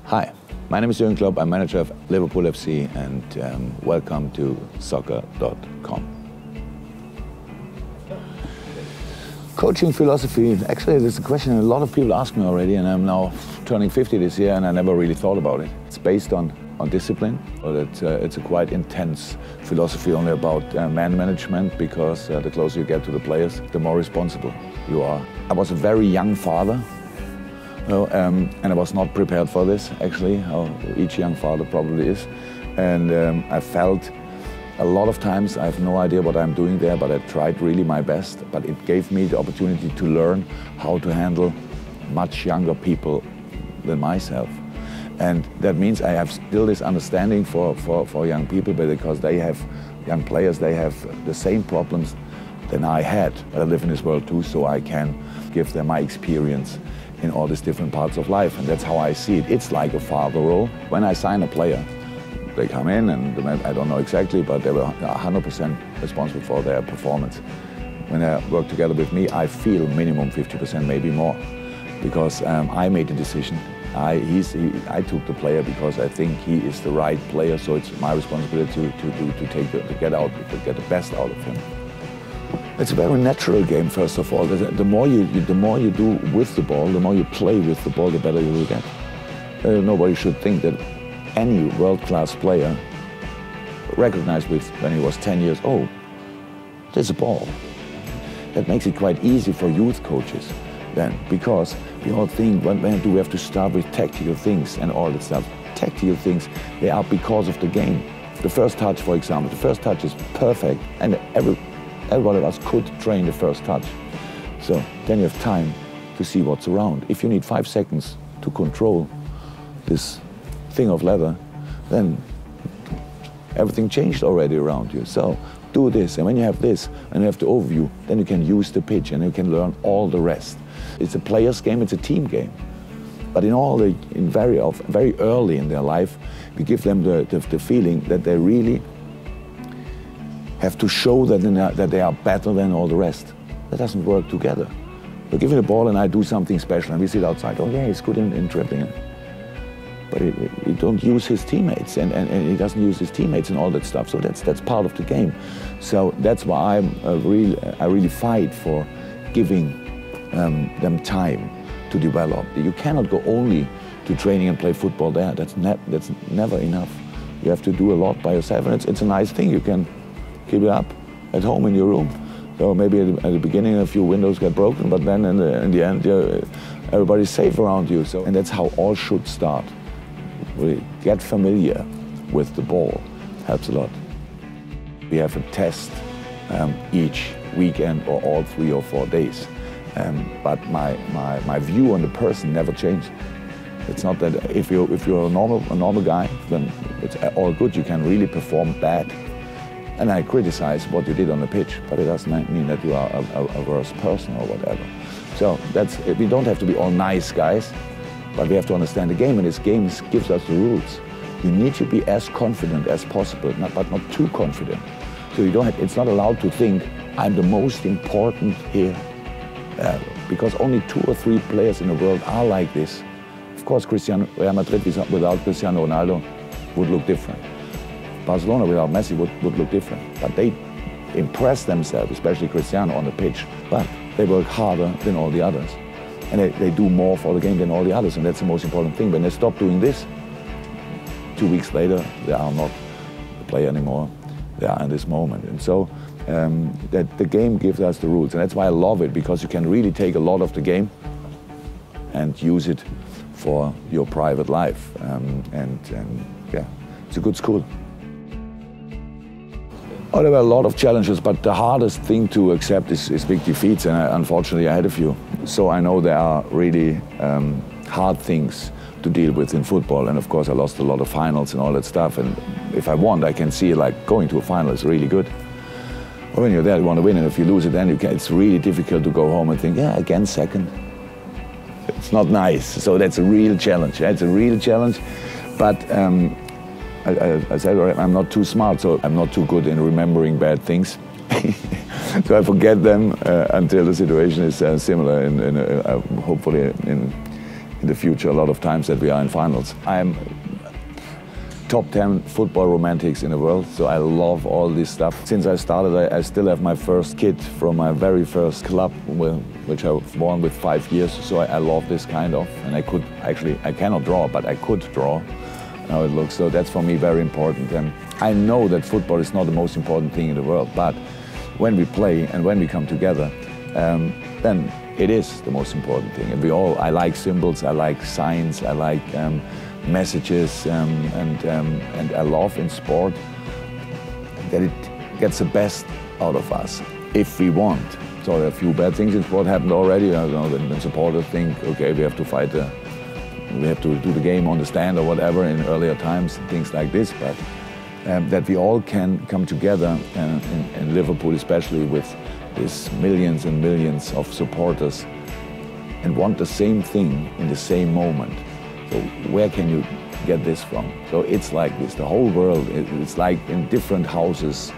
Hi, my name is Jürgen Klopp. I'm manager of Liverpool FC, and welcome to SOCCER.COM. Coaching philosophy, actually it's a question a lot of people ask me already, and I'm now turning 50 this year and I never really thought about it. It's based on discipline, but it's a quite intense philosophy only about man management, because the closer you get to the players, the more responsible you are. I was a very young father, and I was not prepared for this, actually, how each young father probably is. And I felt a lot of times I have no idea what I'm doing there, but I tried really my best. But it gave me the opportunity to learn how to handle much younger people than myself. And that means I have still this understanding for young people, because they have, young players, they have the same problems than I had. But I live in this world too, so I can give them my experience in all these different parts of life, and that's how I see it. It's like a father role. When I sign a player, they come in, and I don't know exactly, but they were 100% responsible for their performance. When they work together with me, I feel minimum 50%, maybe more, because I made the decision. I took the player because I think he is the right player, so it's my responsibility to get the best out of him. It's a very natural game, first of all. The more you do with the ball, the more you play with the ball, the better you will get. Nobody should think that any world-class player recognized when he was 10 years old, there's a ball. That makes it quite easy for youth coaches then, because we all think, when do we have to start with tactical things and all that stuff? Tactical things, they are because of the game. The first touch, for example, the first touch is perfect, and everyone of us could train the first touch. So then you have time to see what's around. If you need 5 seconds to control this thing of leather, then everything changed already around you. So do this, and when you have this, and you have the overview, then you can use the pitch and you can learn all the rest. It's a player's game, it's a team game. But very early in their life, we give them the feeling that they really have to show that they are better than all the rest. That doesn't work together. We give him the ball and I do something special, and we sit outside. Oh yeah, he's good in dribbling. But he don't use his teammates, and he doesn't use his teammates and all that stuff. So that's part of the game. So that's why I really fight for giving them time to develop. You cannot go only to training and play football there. That's never enough. You have to do a lot by yourself, and it's a nice thing. You can keep it up at home in your room. So maybe at the beginning a few windows get broken, but then in the end everybody's safe around you. So, and that's how all should start. Really get familiar with the ball, helps a lot. We have a test each weekend or all 3 or 4 days. But my view on the person never changed. It's not that if you're a normal guy, then it's all good. You can really perform bad. And I criticize what you did on the pitch, but it doesn't mean that you are a worse person or whatever. So we don't have to be all nice guys, but we have to understand the game, and this game gives us the rules. You need to be as confident as possible, but not too confident. So it's not allowed to think, I'm the most important here, because only 2 or 3 players in the world are like this. Of course, Real Madrid without Cristiano Ronaldo would look different. Barcelona without Messi would look different. But they impress themselves, especially Cristiano, on the pitch. But they work harder than all the others. And they do more for the game than all the others, and that's the most important thing. When they stop doing this, 2 weeks later, they are not the player anymore. They are in this moment. And so that the game gives us the rules. And that's why I love it, because you can really take a lot of the game and use it for your private life. And yeah, it's a good school. Oh, there were a lot of challenges, but the hardest thing to accept is big defeats, and unfortunately I had a few. So I know there are really hard things to deal with in football, and of course I lost a lot of finals and all that stuff, and if I won, I can see like going to a final is really good. But when you're there, you want to win, and if you lose it, then it's really difficult to go home and think, yeah, again second. It's not nice, so that's a real challenge. It's a real challenge, but I said, I'm not too smart, so I'm not too good in remembering bad things. So I forget them until the situation is similar, hopefully in the future a lot of times that we are in finals. I'm top 10 football romantics in the world, so I love all this stuff. Since I started, I still have my first kit from my very first club, which I won with 5 years, so I love this kind of, and I cannot draw, but I could draw how it looks, so that's for me very important. And I know that football is not the most important thing in the world, but when we play and when we come together, then it is the most important thing. And I like symbols, I like signs, I like messages, and I love in sport that it gets the best out of us if we want. So there are a few bad things in sport happened already. I don't know, when supporters think, okay, we have to fight, we have to do the game on the stand or whatever in earlier times, things like this. But that we all can come together in Liverpool, especially with these millions and millions of supporters, and want the same thing in the same moment. So where can you get this from? So it's like this, the whole world, it's like in different houses,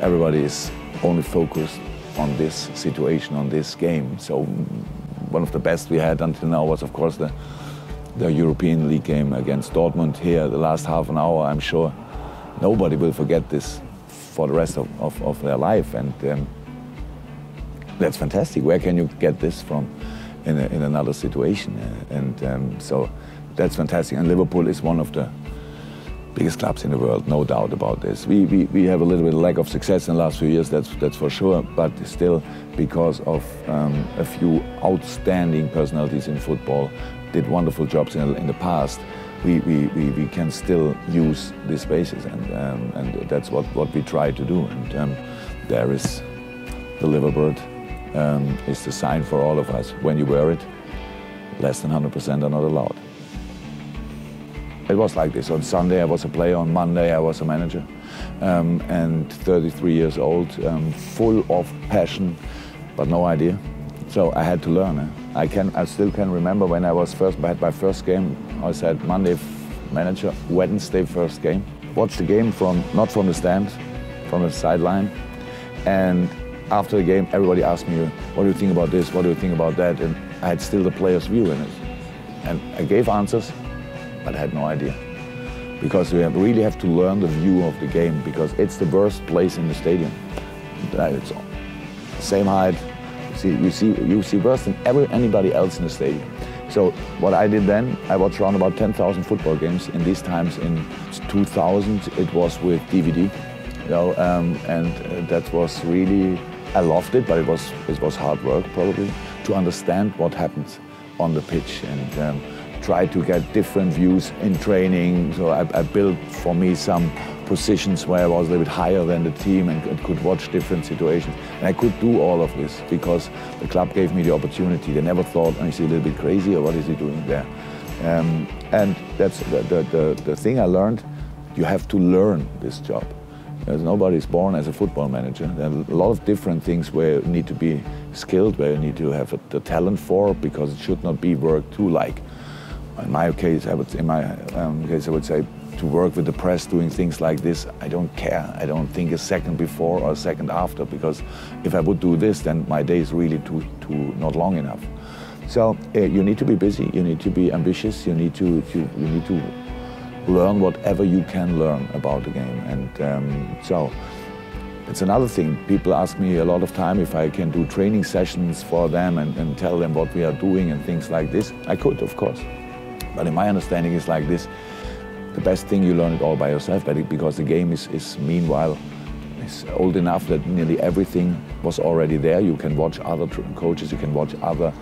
everybody is only focused on this situation, on this game. So one of the best we had until now was, of course, the European League game against Dortmund here, the last half an hour. I'm sure nobody will forget this for the rest of their life. And that's fantastic. Where can you get this from in another situation? So that's fantastic. And Liverpool is one of the biggest clubs in the world, no doubt about this. We have a little bit of lack of success in the last few years, that's for sure, but still, because of a few outstanding personalities in football, did wonderful jobs in the past, we can still use these spaces, and that's what we try to do. And there is the Liverbird, is the sign for all of us. When you wear it, less than 100% are not allowed. It was like this. On Sunday I was a player, on Monday I was a manager, and 33 years old, full of passion, but no idea. So I had to learn. I still can remember when I had my first game. I said Monday manager, Wednesday first game. Watched the game not from the stand, from the sideline, and after the game everybody asked me, what do you think about this, what do you think about that, and I had still the player's view in it. And I gave answers, but I had no idea. Because we really have to learn the view of the game, because it's the worst place in the stadium. It's same height, you see worse than anybody else in the stadium. So what I did then, I watched around about 10,000 football games. In these times, in 2000, it was with DVD. And that was really, I loved it, but it was hard work probably, to understand what happens on the pitch, and try to get different views in training. So I built for me some positions where I was a little bit higher than the team and could watch different situations. And I could do all of this because the club gave me the opportunity. They never thought, is he a little bit crazy or what is he doing there? And that's the thing I learned. You have to learn this job. Nobody's born as a football manager. There are a lot of different things where you need to be skilled, where you need to have the talent for, because it should not be work too like. In my case, I would say to work with the press, doing things like this, I don't care. I don't think a second before or a second after, because if I would do this, then my day is really too not long enough. So you need to be busy. You need to be ambitious. You need to learn whatever you can learn about the game. And so it's another thing. People ask me a lot of time if I can do training sessions for them and tell them what we are doing and things like this. I could, of course. But in my understanding, it's like this. The best thing, you learn it all by yourself, because the game is meanwhile is old enough that nearly everything was already there. You can watch other coaches, you can watch other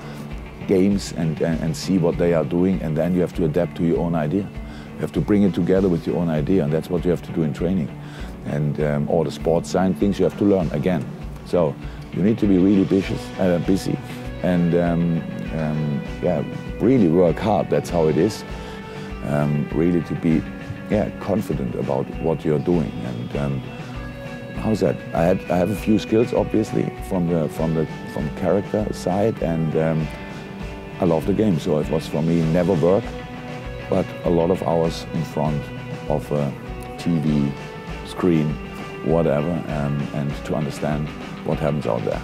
games and see what they are doing, and then you have to adapt to your own idea. You have to bring it together with your own idea, and that's what you have to do in training. And all the sports science things you have to learn again. So you need to be really busy and really work hard. That's how it is. Really to be confident about what you're doing. And how's that? I have a few skills, obviously, from character side, and I love the game. So it was for me never work, but a lot of hours in front of a TV screen, whatever, and to understand what happens out there.